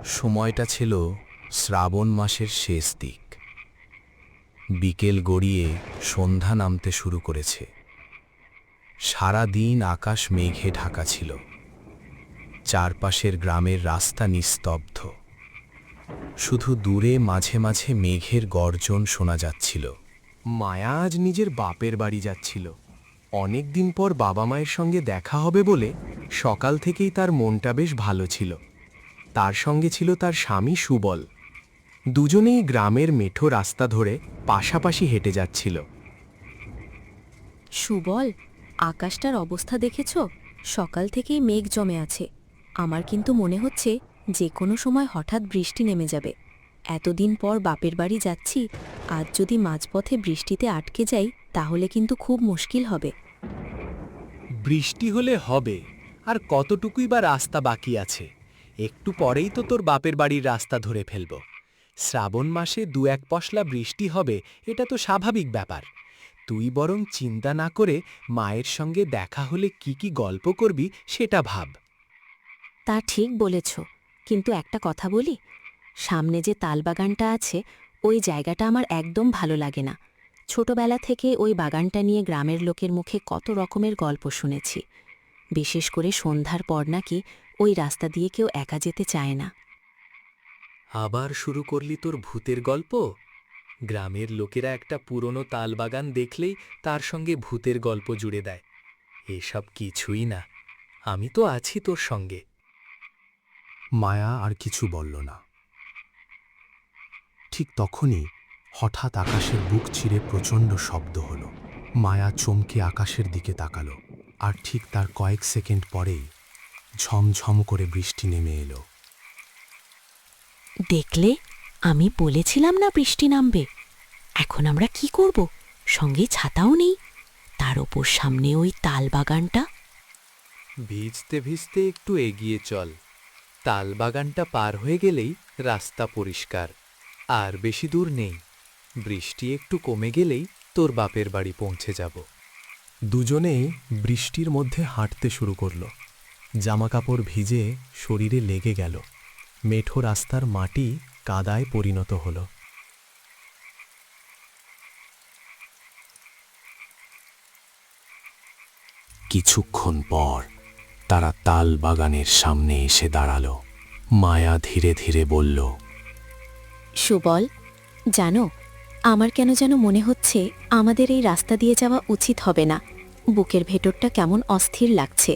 সময়টা ছিল শ্রাবণ মাসের শেষ দিক। বিকেল গড়িয়ে সন্ধ্যা নামতে শুরু করেছে। সারা দিন আকাশ মেঘে ঢাকা ছিল। চারপাশের গ্রামের রাস্তা নিস্তব্ধ। শুধু দূরে মাঝে মাঝে মেঘের গর্জন শোনা যাচ্ছিল। মায়া আজ নিজের বাপের বাড়ি যাচ্ছিল। অনেক দিন পর বাবা মায়ের সঙ্গে দেখা হবে বলে সকাল থেকেই তার মনটা বেশ ভালো ছিল। তার সঙ্গে ছিল তার স্বামী সুবল। দুজনেই গ্রামের মেঠো রাস্তা ধরে পাশাপাশি হেঁটে যাচ্ছিল। সুবল, আকাশটার অবস্থা দেখেছ? সকাল থেকেই মেঘ জমে আছে। আমার কিন্তু মনে হচ্ছে যে কোনো সময় হঠাৎ বৃষ্টি নেমে যাবে। এতদিন পর বাপের বাড়ি যাচ্ছি, আজ যদি মাঝপথে বৃষ্টিতে আটকে যাই তাহলে কিন্তু খুব মুশকিল হবে। বৃষ্টি হলে হবে, আর কতটুকুই বা রাস্তা বাকি আছে। একটু পরেই তো তোর বাপের বাড়ির রাস্তা ধরে ফেলব। শ্রাবণ মাসে ২-১ পশলা বৃষ্টি হবে, এটা তো স্বাভাবিক ব্যাপার। তুই বরং চিন্তা না করে মায়ের সঙ্গে দেখা হলে কি কি গল্প করবি সেটা ভাব। তা ঠিক বলেছ, কিন্তু একটা কথা বলি, সামনে যে তালবাগানটা আছে ওই জায়গাটা আমার একদম ভালো লাগে না। ছোটবেলা থেকে ওই বাগানটা নিয়ে গ্রামের লোকের মুখে কত রকমের গল্প শুনেছি। বিশেষ করে সন্ধ্যার পর নাকি ওই রাস্তা দিয়ে কেউ একা যেতে চায় না। আবার শুরু করলি তোর ভূতের গল্প? গ্রামের লোকেরা একটা পুরনো তালবাগান দেখলেই তার সঙ্গে ভূতের গল্প জুড়ে দেয়। এসব কিছুই না, আমি তো আছি তোর সঙ্গে। মায়া আর কিছু বলল না। ঠিক তখনই হঠাৎ আকাশের বুক চিরে প্রচণ্ড শব্দ হলো। মায়া চমকে আকাশের দিকে তাকালো, আর ঠিক তার কয়েক সেকেন্ড পরেই ঝমঝম করে বৃষ্টি নেমে এলো। দেখলে, আমি বলেছিলাম না বৃষ্টি নামবে। এখন আমরা কি করব? সঙ্গে ছাতাও নেই, তার ওপর সামনে ওই তালবাগানটা। ভিজতে ভিজতে একটু এগিয়ে চল। তালবাগানটা পার হয়ে গেলেই রাস্তা পরিষ্কার। আর বেশি দূর নেই। বৃষ্টি একটু কমে গেলেই তোর বাপের বাড়ি পৌঁছে যাব। দুজনেই বৃষ্টির মধ্যে হাঁটতে শুরু করল। জামাকাপড় ভিজে শরীরে লেগে গেল। মেঠো রাস্তার মাটি কাদায় পরিণত হলো। কিছুক্ষণ পর তারা তাল বাগানের সামনে এসে দাঁড়ালো। মায়া ধীরে ধীরে বলল, সুবল, জানো, আমার কেন যেন মনে হচ্ছে আমাদের এই রাস্তা দিয়ে যাওয়া উচিত হবে না। বুকের ভেতরটা কেমন অস্থির লাগছে।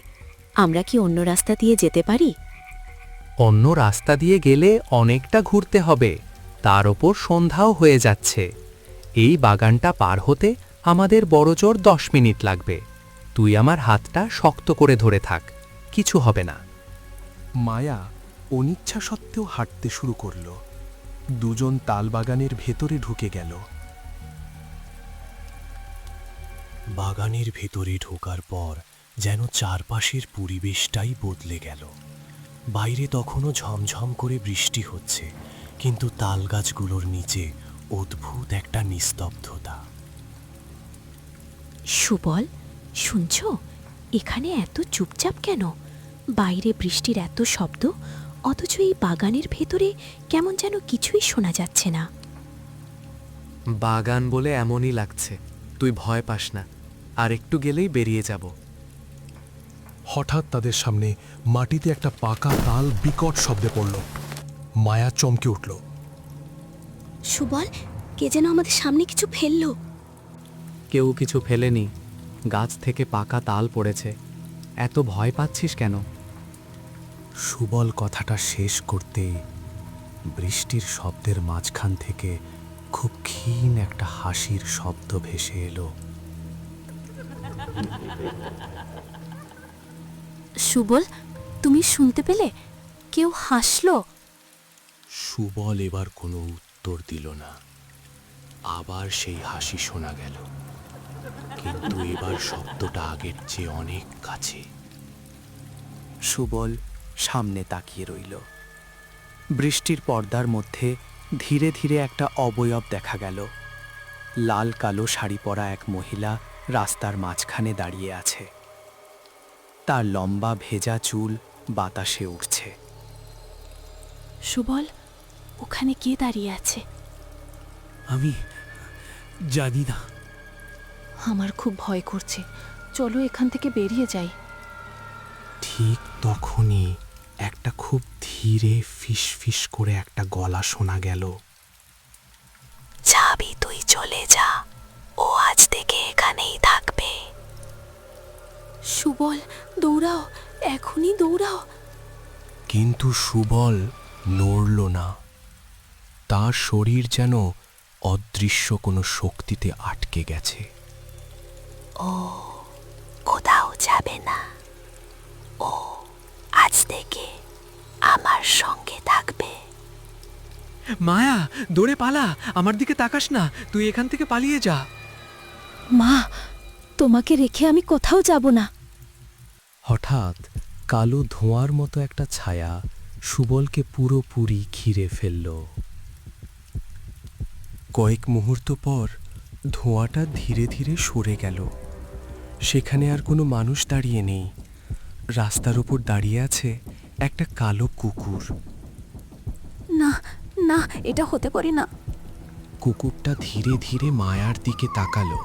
আমরা কি অন্য রাস্তা দিয়ে যেতে পারি? অন্য রাস্তা দিয়ে গেলে অনেকটা ঘুরতে হবে, তার ওপর সন্ধ্যাও হয়ে যাচ্ছে। এই বাগানটা পার হতে আমাদের বড়জোর 10 মিনিট লাগবে। তুই আমার হাতটা শক্ত করে ধরে থাক, কিছু হবে না। মায়া অনিচ্ছা সত্ত্বেও হাঁটতে শুরু করল। দুজন তালবাগানের ভেতরে ঢুকে গেল। বাগানের ভেতরে ঢোকার পর যেন চারপাশের পরিবেশটাই বদলে গেল। বাইরে তখনও ঝমঝম করে বৃষ্টি হচ্ছে, কিন্তু তালগাছগুলোর নিচে অদ্ভুত একটা নিস্তব্ধতা। সুবল, শুনছ? এখানে এত চুপচাপ কেন? বাইরে বৃষ্টির এত শব্দ, অথচ এই বাগানের ভেতরে কেমন যেন কিছুই শোনা যাচ্ছে না। বাগান বলে এমনই লাগছে। তুই ভয় পাস না, আর একটু গেলেই বেরিয়ে যাব। হঠাৎ তাদের সামনে মাটিতে একটা পাকা তাল বিকট শব্দে পড়ল। মায়া চমকে উঠল। সুবল, কে যেন আমাদের সামনে কিছু ফেললো। কেউ কিছু ফেলেনি, গাছ থেকে পাকা তাল পড়েছে। এত ভয় পাচ্ছিস কেন? সুবল কথাটা শেষ করতেই বৃষ্টির শব্দের মাঝখান থেকে খুব ক্ষীণ একটা হাসির শব্দ ভেসে এলো। সুবল, তুমি শুনতে পেলে? কেউ হাসলো। সুবল এবার কোনো উত্তর দিল না। আবার সেই হাসি শোনা গেল, কিন্তু এবার শব্দটা আগের চেয়ে অনেক কাছে। সুবল সামনে তাকিয়ে রইল। বৃষ্টির পর্দার মধ্যে ধীরে ধীরে একটা অবয়ব দেখা গেল। লাল কালো শাড়ি পরা এক মহিলা রাস্তার মাঝখানে দাঁড়িয়ে আছে। তার লম্বা ভেজা চুল বাতাসে উঠছে। সুবল, ওখানে কে দাঁড়িয়ে আছে? আমি জানি না। আমার খুব ভয় করছে, চলো এখান থেকে বেরিয়ে যাই। ঠিক তখনই একটা খুব ধীরে ফিস ফিস করে একটা গলা শোনা গেল। যাবি তুই, চলে যা, ও আজ থেকে এখানেই থাকবে। সুবল, দৌড়াও, এখনই দৌড়াও। কিন্তু সুবল নড়ল না। তার শরীর যেন অদৃশ্য কোনো শক্তিতে আটকে গেছে। কোথাও যাবে না, ও আজ থেকে আমার সঙ্গে থাকবে। মায়া, দৌড়ে পালা, আমার দিকে তাকাস না, তুই এখান থেকে পালিয়ে যা। মা, তোমাকে রেখে আমি কোথাও যাব না। হঠাৎ কালো ধোঁয়ার মতো একটা ছায়া সুবলকে পুরোপুরি ঘিরে ফেলল। কয়েক মুহূর্ত পর ধোঁয়াটা ধীরে ধীরে সরে গেল। সেখানে আর কোনো মানুষ দাঁড়িয়ে নেই। রাস্তার উপর দাঁড়িয়ে আছে একটা কালো কুকুর। না না, এটা হতে পারে না। কুকুরটা ধীরে ধীরে মায়ার দিকে তাকালো,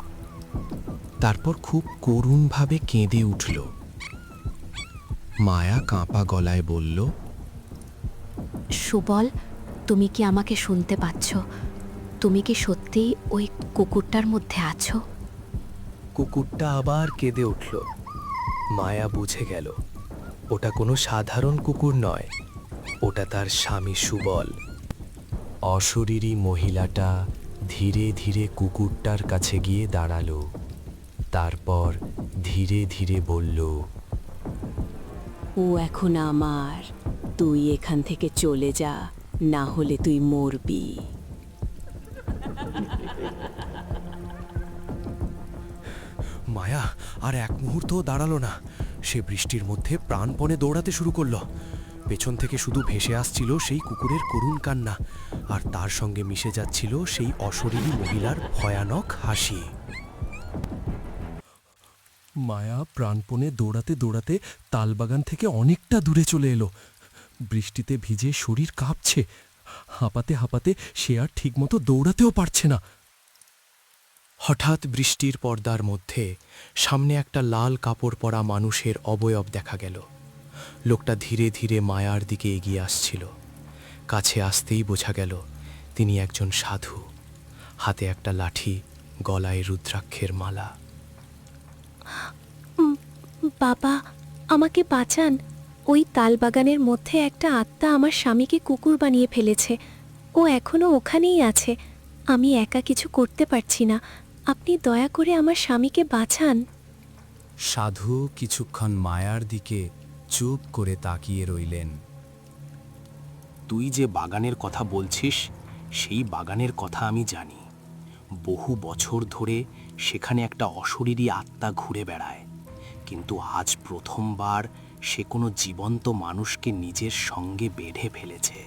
তারপর খুব করুণভাবে কেঁদে উঠল। মায়া কাঁপা গলায় বলল, সুবল, তুমি কি আমাকে শুনতে পাচ্ছ? তুমি কি সত্যিই ওই কুকুরটার মধ্যে আছো? কুকুরটা আবার কেঁদে উঠল। মায়া বুঝে গেল ওটা কোনো সাধারণ কুকুর নয়, ওটা তার স্বামী সুবল। অশরীরী মহিলাটা ধীরে ধীরে কুকুরটার কাছে গিয়ে দাঁড়ালো। তারপর ধীরে ধীরে বলল, ও এখন আমার, তুই এখান থেকে চলে যা, না হলে তুই মরবি। মায়া আর এক মুহূর্তও দাঁড়ালো না। সে বৃষ্টির মধ্যে প্রাণপণে দৌড়াতে শুরু করলো। পেছন থেকে শুধু ভেসে আসছিল সেই কুকুরের করুণ কান্না, আর তার সঙ্গে মিশে যাচ্ছিল সেই অশরীরী মহিলার ভয়ানক হাসি। মায়া প্রাণপণে দৌড়াতে দৌড়াতে তালবাগান থেকে অনেকটা দূরে চলে এলো। বৃষ্টিতে ভিজে শরীর কাঁপছে। হাঁপাতে হাঁপাতে সে আর ঠিকমতো দৌড়াতেও পারছে না। হঠাৎ বৃষ্টির পর্দার মধ্যে সামনে একটা লাল কাপড় পরা মানুষের অবয়ব দেখা গেল। লোকটা ধীরে ধীরে মায়ার দিকে এগিয়ে আসছিল। কাছে আসতেই বোঝা গেল তিনি একজন সাধু। হাতে একটা লাঠি, গলায় রুদ্রাক্ষের মালা। বাবা, আমাকে বাঁচান। ওই তালবাগানের মধ্যে একটা আত্মা আমার স্বামীকে কুকুর বানিয়ে ফেলেছে। ও এখনো ওখানেই আছে। আমি একা কিছু করতে পারছি না। আপনি দয়া করে আমার স্বামীকে বাঁচান। সাধু কিছুক্ষণ মায়ার দিকে চুপ করে তাকিয়ে রইলেন। তুই যে বাগানের কথা বলছিস, সেই বাগানের কথা আমি জানি। বহু বছর ধরে সেখানে একটা অশরীরী আত্মা ঘুরে বেড়ায়, কিন্তু আজ প্রথমবার সে কোনো জীবন্ত মানুষকে নিজের সঙ্গে বেঁধে ফেলেছে।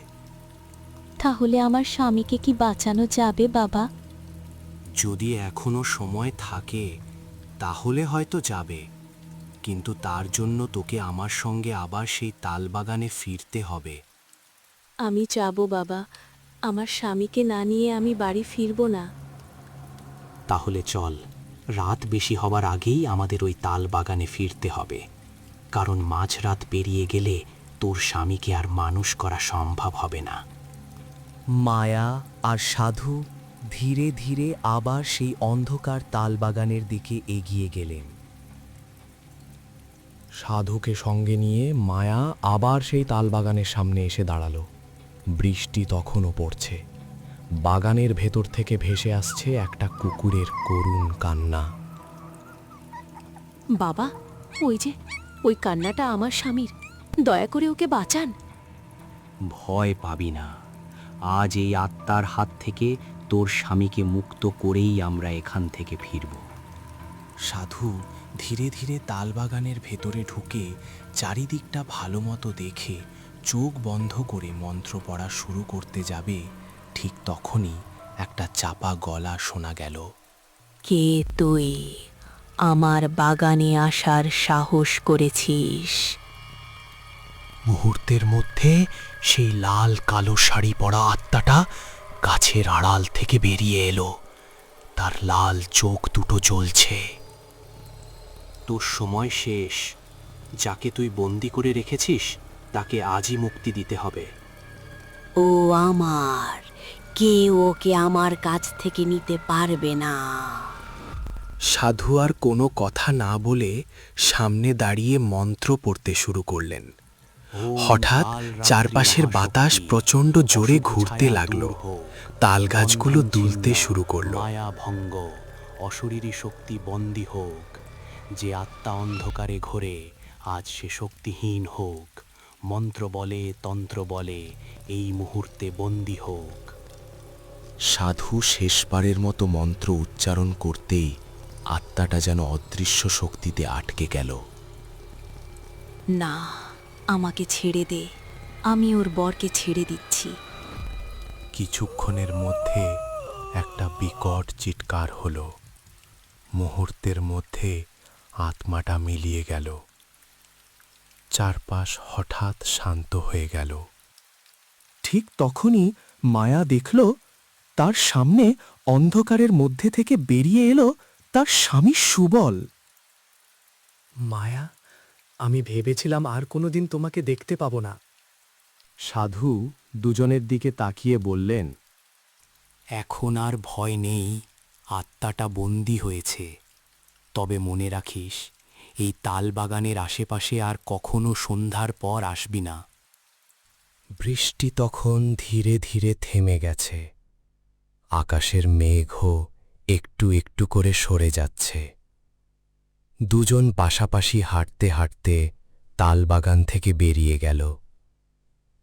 তাহলে আমার স্বামীকে কি বাঁচানো যাবে বাবা? যদি এখনো সময় থাকে তাহলে হয়তো যাবে, কিন্তু তার জন্য তোকে আমার সঙ্গে আবার সেই তালবাগানে ফিরতে হবে। আমি যাব বাবা, আমার স্বামীকে না নিয়ে আমি বাড়ি ফিরব না। তাহলে চল, রাত বেশি হবার আগেই আমাদের ওই তালবাগানে ফিরতে হবে, কারণ মাঝরাত পেরিয়ে গেলে তোর স্বামীকে আর মানুষ করা সম্ভব হবে না। মায়া আর সাধু ধীরে ধীরে আবার সেই অন্ধকার তালবাগানের দিকে এগিয়ে গেলেন। সাধুকে সঙ্গে নিয়ে মায়া আবার সেই তালবাগানের সামনে এসে দাঁড়ালো। বৃষ্টি তখনও পড়ছে। বাগানের ভেতর থেকে ভেসে আসছে একটা কুকুরের করুণ কান্না। বাবা, ওই কান্নাটা আমার স্বামীর। দয়া করে ওকে বাঁচান। ভয় পাবি না, আজ এই আত্মার হাত থেকে তোর স্বামীকে মুক্ত করেই আমরা এখান থেকে ফিরব। সাধু ধীরে ধীরে তালবাগানের ভেতরে ঢুকে চারিদিকটা ভালো মতো দেখে চোখ বন্ধ করে মন্ত্র পড়া শুরু করতে যাবে, ঠিক তখনই একটা চাপা গলা শোনা গেল। কে তুই? আমার বাগানে আসার সাহস করেছিস? মুহূর্তের মধ্যে সেই লাল কালো শাড়ি পরা আত্মাটা গাছের আড়াল থেকে বেরিয়ে এলো। তার লাল চোখ দুটো জ্বলছে। তোর সময় শেষ। যাকে তুই বন্দি করে রেখেছিস তাকে আজই মুক্তি দিতে হবে। ও আমার, কেউ ওকে আমার কাছ থেকে নিতে পারবে না। সাধু আর কোনো কথা না বলে সামনে দাঁড়িয়ে মন্ত্র পড়তে শুরু করলেন। হঠাৎ চারপাশের বাতাস প্রচণ্ড জোরে ঘুরতে লাগলো। তাল গাছগুলো দুলতে শুরু করলো। মায়া ভঙ্গ, অশরীরী শক্তি বন্দী হোক। যে আত্মা অন্ধকারে ঘোরে আজ সে শক্তিহীন হোক। মন্ত্র বলে তন্ত্র বলে এই মুহূর্তে বন্দী হোক। সাধু শেষবারের মতো মন্ত্র উচ্চারণ করতেই আত্মাটা যেন অদৃশ্য শক্তিতে আটকে গেল। না, আমাকে ছেড়ে দে, আমি ওর বরকে ছেড়ে দিচ্ছি। কিছুক্ষণের মধ্যে একটা বিকট চিৎকার হলো। মুহূর্তের মধ্যে আত্মাটা মিলিয়ে গেল। চারপাশ হঠাৎ শান্ত হয়ে গেল। ঠিক তখনই মায়া দেখল তার সামনে অন্ধকারের মধ্যে থেকে বেরিয়ে এলো তার স্বামী সুবল। মায়া, আমি ভেবেছিলাম আর কোনোদিন তোমাকে দেখতে পাবো না। সাধু দুজনের দিকে তাকিয়ে বললেন, এখন আর ভয় নেই, আত্মাটা বন্দী হয়েছে। তবে মনে রাখিস, এই তালবাগানের আশেপাশে আর কখনো সন্ধ্যার পর আসবি না। বৃষ্টি তখন ধীরে ধীরে থেমে গেছে। আকাশের মেঘও একটু একটু করে সরে যাচ্ছে। দুজন পাশাপাশি হাঁটতে হাঁটতে তালবাগান থেকে বেরিয়ে গেল।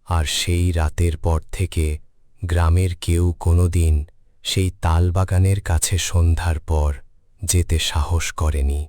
আর সেই রাতের পর থেকে গ্রামের কেউ কোনোদিন সেই তালবাগানের কাছে সন্ধ্যার পর যেতে সাহস করেনি।